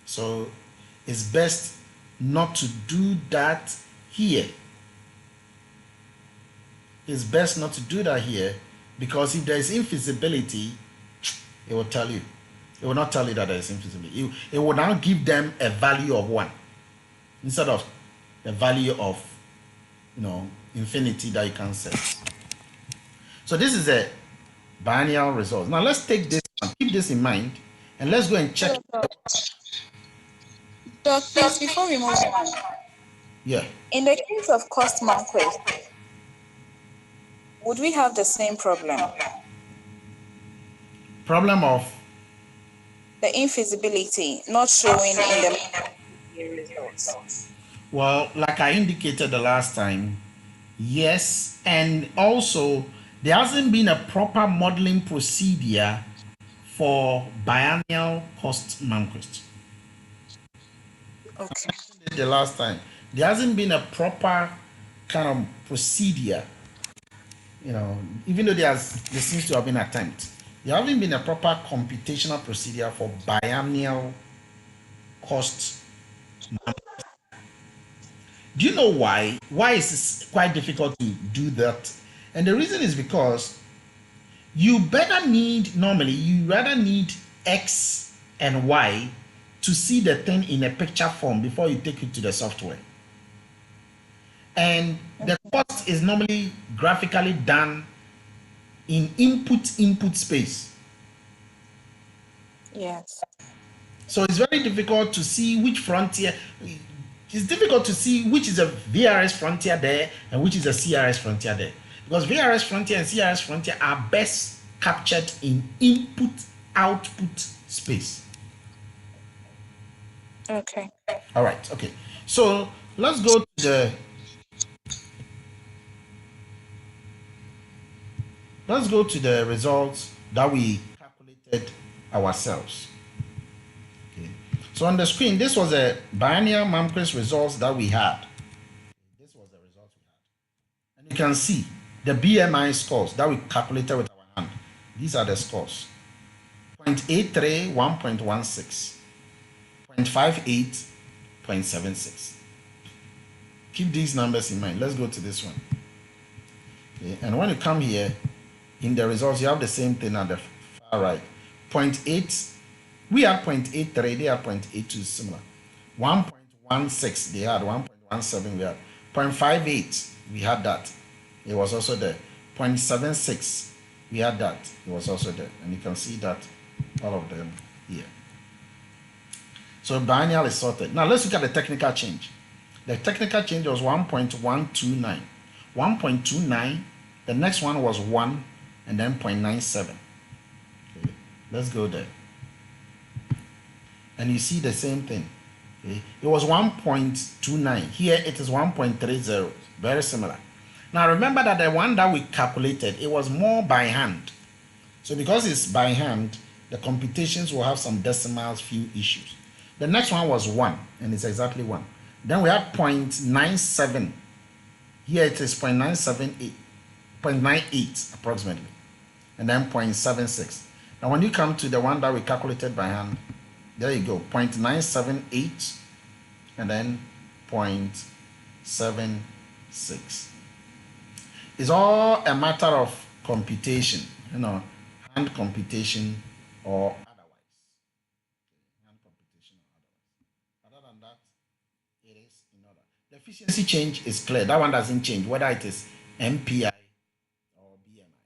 So it's best not to do that here. It's best not to do that here, because if there is infeasibility, it will tell you. It will not tell you that there is infeasibility. It will now give them a value of 1 instead of the value of, infinity that you can set. So this is a biennial result. Now let's take this one. Keep this in mind, and let's go and check. Doc, please, before we move on. Yeah. In the case of cost Mamquist, would we have the same problem? Problem of? The infeasibility not showing in the results. Well, like I indicated the last time, yes, and also there hasn't been a proper modeling procedure for biennial cost Mamquist. Okay. The last time, there hasn't been a proper kind of procedure, even though there seems to have been an attempt. There hasn't been a proper computational procedure for biennial cost. Do you know why? Why is it quite difficult to do that? And the reason is because you rather need X and Y to see the thing in a picture form before you take it to the software. And the cost is normally graphically done in input space. Yes. So it's very difficult to see which frontier. It's difficult to see which is a VRS frontier there and which is a CRS frontier there. Because VRS frontier and CRS frontier are best captured in input-output space. Okay. All right, okay. So let's go to the results that we calculated ourselves. Okay. So on the screen, this was a biennial Mamquist results that we had. This was the results we had. And you can see the BMI scores that we calculated with our hand. These are the scores. 0.83, 1.16, 0.58, 0.76. Keep these numbers in mind. Let's go to this one. Okay. And when you come here, in the results, you have the same thing at the far right. 0.8, we had 0.83, they had 0.82, similar. 1.16, they had 1.17, we had 0.58, we had that. It was also there. 0.76, we had that. It was also there. And you can see that all of them here. So biennial is sorted. Now let's look at the technical change. The technical change was 1.129. 1.29, the next one was 1, and then 0.97. Okay, let's go there. And you see the same thing. Okay, it was 1.29. Here it is 1.30. Very similar. Now remember that the one that we calculated, it was more by hand. So because it's by hand, the computations will have some decimals, few issues. The next one was 1, and it's exactly 1. Then we had 0.97. Here it is 0.978, 0.98 approximately, and then 0.76. Now when you come to the one that we calculated by hand, there you go, 0.978, and then 0.76. It's all a matter of computation, hand computation or otherwise. Hand computation or otherwise. Other than that, it is in order. The efficiency change is clear. That one doesn't change, whether it is MPI or BMI.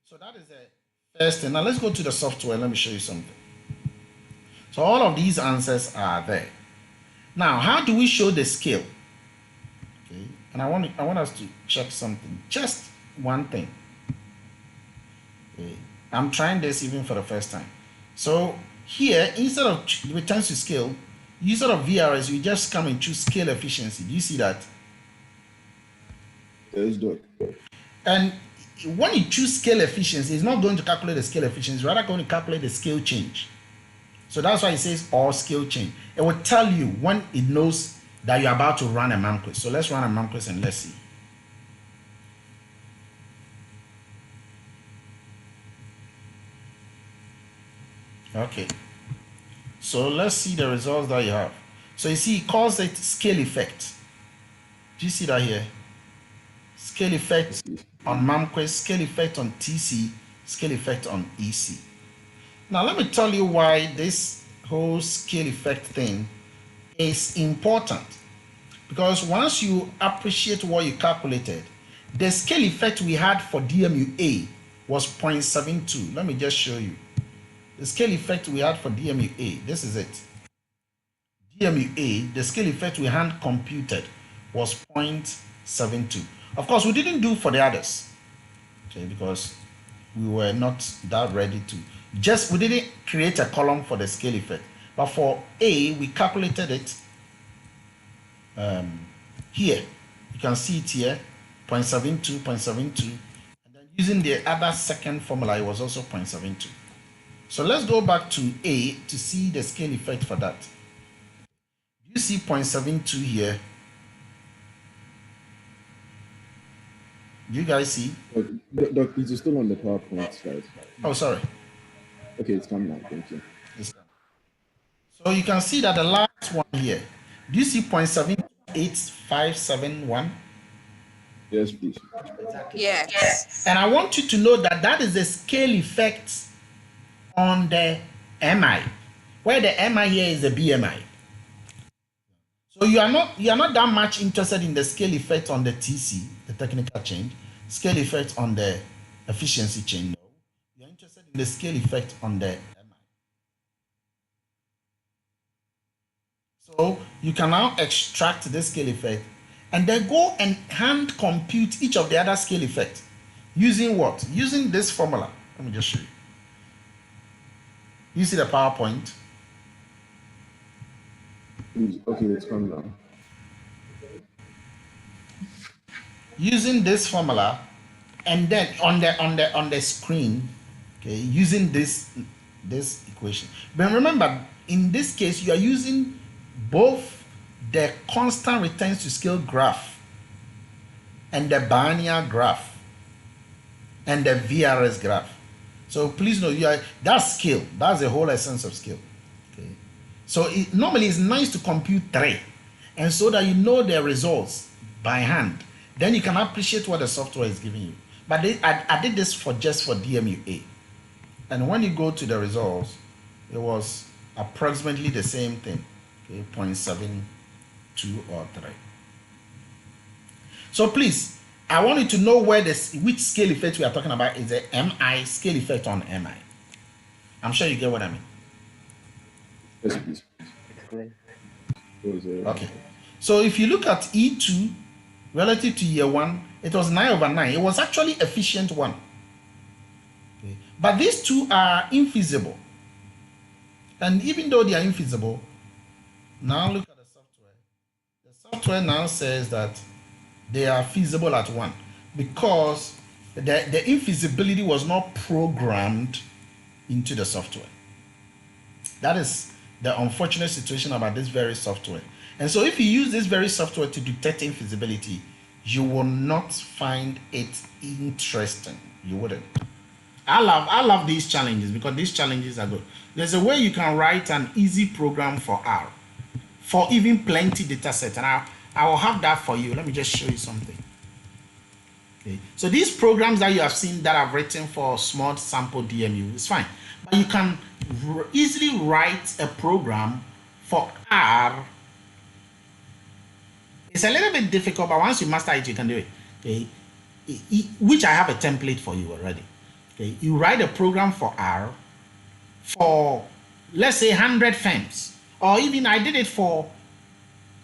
So that is the first thing. Now let's go to the software. Let me show you something. So all of these answers are there. Now, how do we show the scale? Okay, and I want us to check something. Just one thing. Okay. I'm trying this even for the first time. So here, instead of returns to scale, instead of VRS, you just come and choose scale efficiency. Do you see that? Yes, Doc. And when you choose scale efficiency, it's not going to calculate the scale efficiency, it's rather going to calculate the scale change. So that's why it says all scale change. It will tell you when it knows that you're about to run a Mamquist. So let's run a Mamquist and let's see. Okay. So let's see the results that you have. So you see, it calls it scale effect. Do you see that here? Scale effect on Mamquist, scale effect on TC, scale effect on EC. Now let me tell you why this whole scale effect thing is important. Because once you appreciate what you calculated, the scale effect we had for DMUA was 0.72. Let me just show you. The scale effect we had for DMUA, this is it. DMUA, the scale effect we hand computed was 0.72. Of course, we didn't do for the others, okay, because we were not that ready to. We didn't create a column for the scale effect. But for A, we calculated it here. You can see it here, 0.72, 0.72. And then using the other second formula, it was also 0.72. So let's go back to A to see the scale effect for that. You see 0.72 here. Do you guys see? Doc, it is still on the PowerPoint slide. Oh, sorry. Okay, it's coming now. Thank you. So you can see that the last one here. Do you see 0.78571? Yes, please. Yes. And I want you to know that that is the scale effect on the MI, where the MI here is the BMI. So you are not that much interested in the scale effect on the TC, the technical change. scale effect on the efficiency chain. No, you're interested in the scale effect on the MI. So you can now extract the scale effect and then go and hand compute each of the other scale effects using what? Using this formula. Let me just show you. You see the PowerPoint? Okay, let's come down. Using this formula, and then on the screen, okay, using this equation. But remember, in this case, you are using both the constant returns to scale graph and the biennial graph and the VRS graph. So please know, that's scale. That's the whole essence of scale. Okay. So normally it's nice to compute 3, and so that you know the results by hand. Then you can appreciate what the software is giving you. But I did this just for DMUA. And when you go to the results, it was approximately the same thing, okay, 0.72 or 3. So please, I want you to know which scale effect we are talking about is the MI scale effect on MI. I'm sure you get what I mean. Yes, please. Okay. So if you look at E2 relative to year 1, it was 9/9. It was actually efficient 1. Okay. But these two are infeasible. And even though they are infeasible, now look at the software. The software now says that they are feasible at 1 because the infeasibility was not programmed into the software. That is the unfortunate situation about this very software. And so if you use this very software to detect infeasibility, you will not find it interesting. You wouldn't. I love these challenges because these challenges are good. There's a way you can write an easy program for R for even plenty data set, and I will have that for you. Let me just show you something. Okay. So these programs that you have seen that I've written for small sample DMU is fine, but you can easily write a program for R. It's a little bit difficult, but once you master it, you can do it. Okay. Which I have a template for you already. Okay. You write a program for R for, let's say, 100 firms, or even I did it for.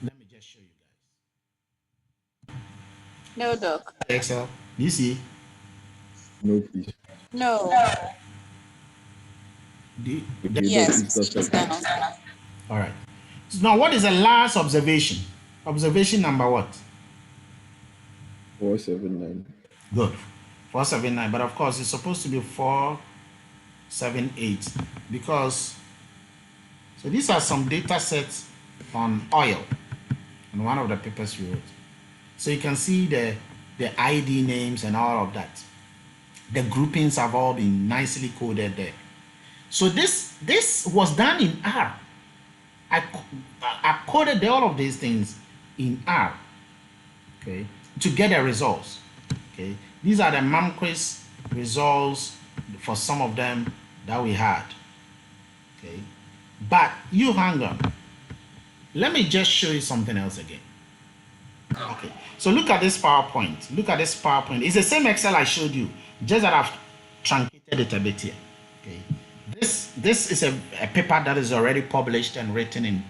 Let me just show you guys. No, Doc. Excel. You see? No, please. No. Yes. All right. So now, what is the last observation? Observation number what? 479. Good. 479. But of course, it's supposed to be 478 because. So these are some data sets on oil in one of the papers we wrote. So you can see the ID names and all of that. The groupings have all been nicely coded there. So this was done in R. I coded all of these things in R, okay, to get the results. Okay, these are the Mamquist results for some of them that we had. Okay, but you hang on. Let me just show you something else again. Okay, so look at this PowerPoint. Look at this PowerPoint. It's the same Excel I showed you, just that I've truncated it a bit here. Okay, this is a paper that is already published and written in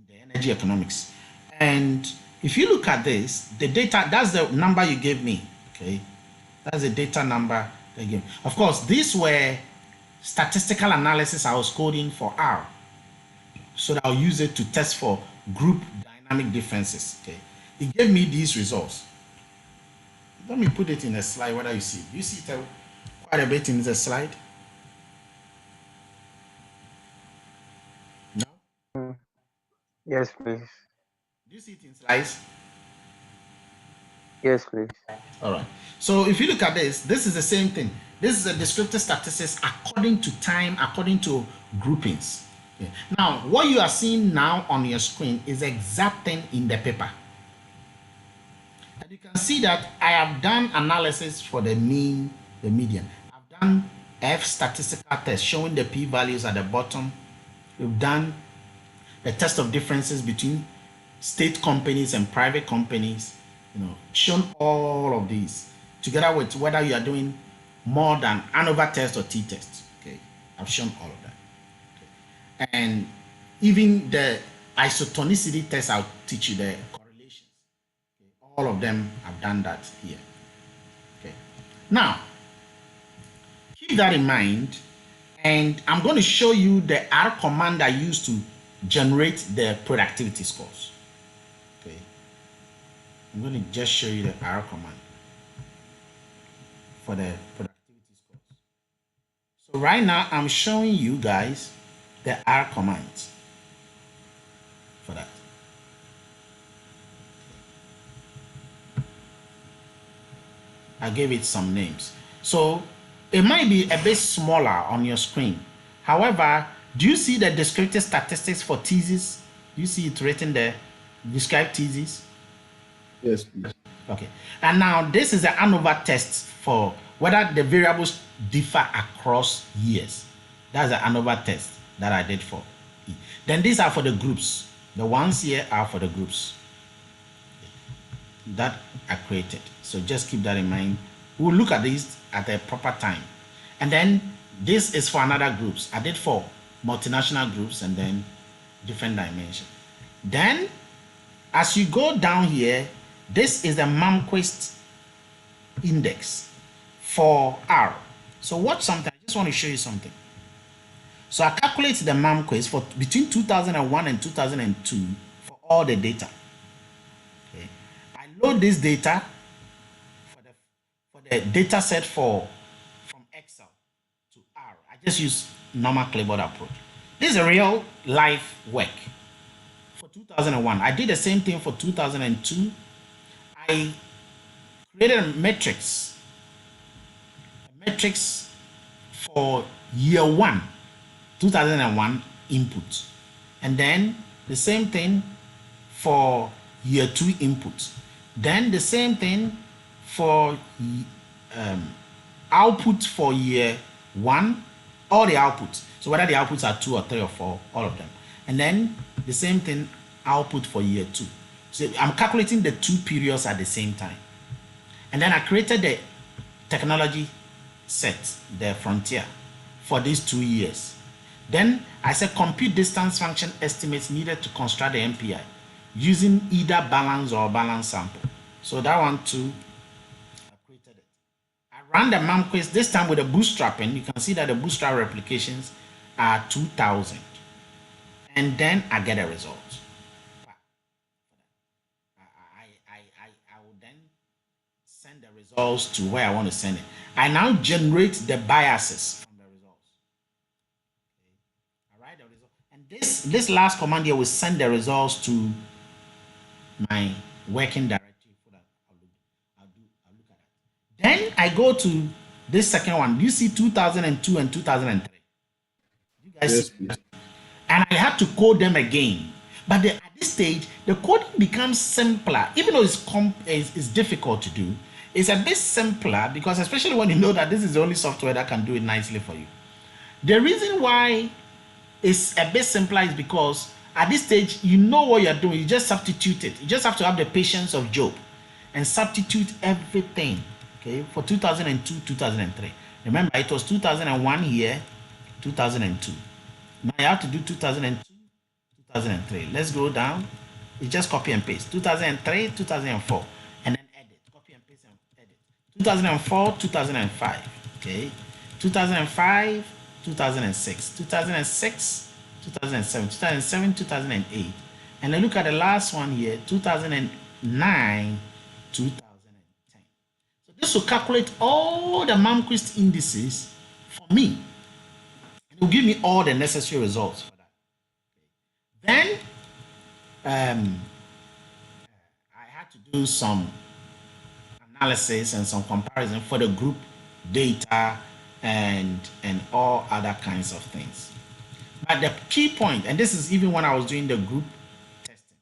the energy economics. And if you look at this, the data, that's the number you gave me. Okay, that's the data number they gave. Of course, these were statistical analysis I was coding for R, so that I'll use it to test for group dynamic differences. Okay, it gave me these results. Let me put it in a slide. Whether you see it, you see it quite a bit in the slide. No. Yes, please. Do you see it in slides? Yes, please. All right. So if you look at this is the same thing. This is a descriptive statistics according to time, according to groupings. Okay. Now, what you are seeing now on your screen is the exact thing in the paper. And you can see that I have done analysis for the mean, the median. I've done F statistical test showing the p-values at the bottom. We've done the test of differences between state companies and private companies. shown all of these together with whether you are doing more than ANOVA test or t-test. Okay, I've shown all of that. Okay. And even the isotonicity test, I'll teach you the correlations. Okay. All of them, I've done that here. Okay. Now, keep that in mind, and I'm going to show you the R command I use to generate the productivity scores. Okay. I'm going to just show you the R command for the productivity scores. So right now, I'm showing you guys the R commands for that. I gave it some names. So it might be a bit smaller on your screen. However, do you see the descriptive statistics for thesis? Do you see it written there? Describe thesis? Yes, please. Okay. And now this is the ANOVA test for whether the variables differ across years. That's the ANOVA test that I did for E. Then these are for the groups. The ones here are for the groups that I created. So just keep that in mind. We'll look at these at a proper time. And then this is for another groups. I did for multinational groups and then different dimensions. Then as you go down here, this is the Mamquist index for R. So watch something. I just want to show you something. So I calculate the Mamquist for between 2001 and 2002 for all the data. Okay. I load this data for the data set from Excel to R. I just use normal clipboard approach. This is a real life work. For 2001, I did the same thing for 2002. I created a matrix for year 1, 2001 input, and then the same thing for year 2 input, then the same thing for output for year 1, all the outputs. So whether the outputs are 2 or 3 or 4, all of them, and then the same thing output for year 2. So I'm calculating the 2 periods at the same time. And then I created the technology set, the frontier, for these 2 years. Then I said compute distance function estimates needed to construct the MPI using either balance or balance sample. So that one too, I created it. I ran the Mamquist this time with a bootstrapping. You can see that the bootstrap replications are 2000. And then I get a result. I will then send the results to where I want to send it. I now generate the biases from the results. Okay. I write the result. And this last command here will send the results to my working directory for that. I'll look at that. Then I go to this second one. You see 2002 and 2003. You guys Yes, see? please. And I had to code them again. But at this stage, the coding becomes simpler. Even though it's difficult to do, it's a bit simpler because especially when you know that this is the only software that can do it nicely for you. The reason why it's a bit simpler is because at this stage, you know what you're doing. You just substitute it. You just have to have the patience of Job and substitute everything, okay, for 2002, 2003. Remember, it was 2001 here, 2002. Now you have to do 2002, 2003. Let's go down. It's just copy and paste. 2003, 2004. And then edit. Copy and paste and edit. 2004, 2005. Okay. 2005, 2006. 2006, 2007. 2007, 2008. And then look at the last one here, 2009, 2010. So this will calculate all the Mamquist indices for me. It will give me all the necessary results for that. Then I had to do some analysis and some comparison for the group data and all other kinds of things. But the key point, and this is even when I was doing the group testing,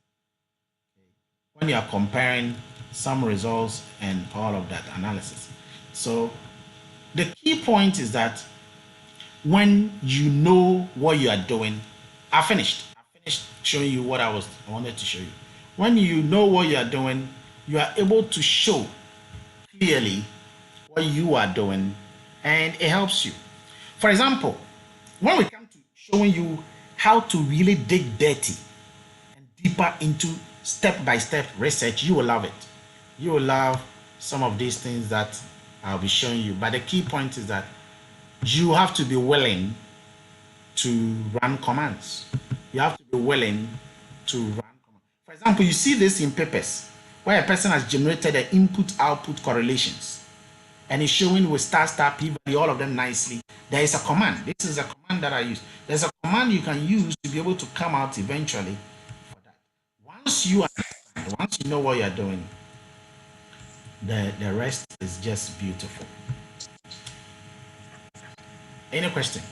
when you are comparing some results and all of that analysis. So the key point is that when you know what you are doing, I finished showing you what I wanted to show you. When you know what you are doing, you are able to show clearly what you are doing, and it helps you. For example, when we come to showing you how to really dig dirty and deeper into step-by-step research, you will love it. You will love some of these things that I'll be showing you. But the key point is that you have to be willing to run commands. You have to be willing to run commands. For example, you see this in papers where a person has generated the input-output correlations and is showing with star, p-value, all of them nicely. There is a command. This is a command that I use. There's a command you can use to be able to come out eventually for that. Once you understand, once you know what you're doing, the rest is just beautiful. Any question?